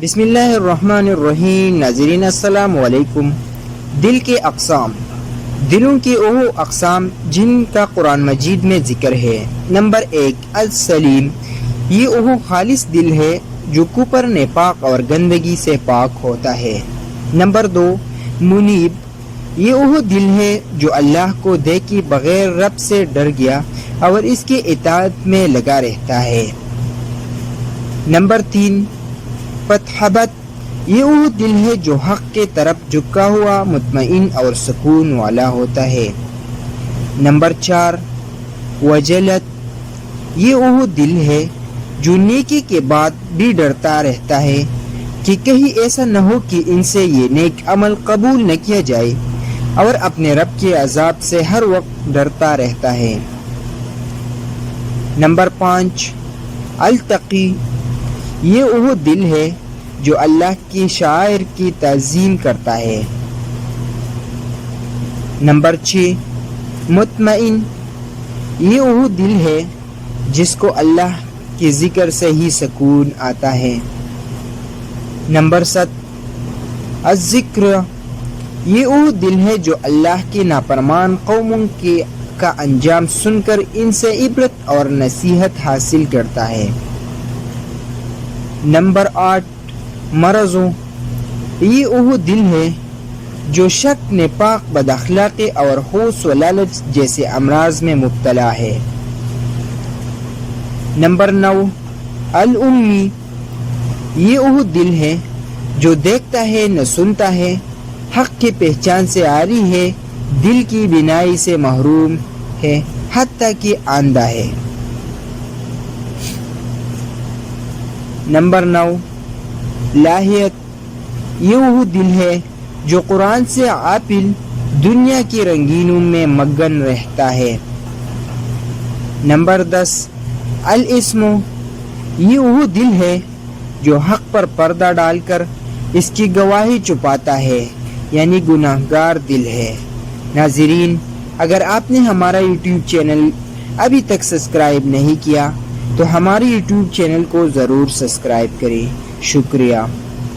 بسم اللہ الرحمن الرحیم۔ ناظرین السلام علیکم۔ دل کے اقسام، دلوں کے وہ اقسام جن کا قرآن مجید میں ذکر ہے۔ نمبر 1، السلیم، یہ وہ خالص دل ہے جو کفر، نفاق اور گندگی سے پاک ہوتا ہے۔ نمبر 2، منیب، یہ وہ دل ہے جو اللہ کو دیکھے بغیر رب سے ڈر گیا اور اس کے اطاعت میں لگا رہتا ہے۔ نمبر 3، فتحبت، یہ وہ دل ہے جو حق کے طرف جھکا ہوا، مطمئن اور سکون والا ہوتا ہے۔ نمبر 4، وجلت، یہ وہ دل ہے جو نیکی کے بعد بھی ڈرتا رہتا ہے کہ کہیں ایسا نہ ہو کہ ان سے یہ نیک عمل قبول نہ کیا جائے، اور اپنے رب کے عذاب سے ہر وقت ڈرتا رہتا ہے۔ نمبر 5، التقی، یہ وہ دل ہے جو اللہ کی شعائر کی تعظیم کرتا ہے۔ نمبر 6، مطمئن، یہ وہ دل ہے جس کو اللہ کے ذکر سے ہی سکون آتا ہے۔ نمبر 7، الذکر، یہ وہ دل ہے جو اللہ کے نافرمان قوموں کا انجام سن کر ان سے عبرت اور نصیحت حاصل کرتا ہے۔ نمبر 8، مرضوں، یہ وہ دل ہے جو شک، نفاق، بد اخلاقی اور حوث و لالچ جیسے امراض میں مبتلا ہے۔ نمبر 9، الامی، یہ وہ دل ہے جو دیکھتا ہے نہ سنتا ہے، حق کی پہچان سے عاری ہے، دل کی بینائی سے محروم ہے، حتیٰ کہ اندھا ہے۔ نمبر 9، لاہیت، یہ وہ دل ہے جو قرآن سے غافل، دنیا کی رنگینوں میں مگن رہتا ہے۔ نمبر 10، الاسم، یہ وہ دل ہے جو حق پر پردہ ڈال کر اس کی گواہی چھپاتا ہے، یعنی گناہگار دل ہے۔ ناظرین، اگر آپ نے ہمارا یوٹیوب چینل ابھی تک سبسکرائب نہیں کیا تو ہمارے یوٹیوب چینل کو ضرور سبسکرائب کریں۔ شکریہ۔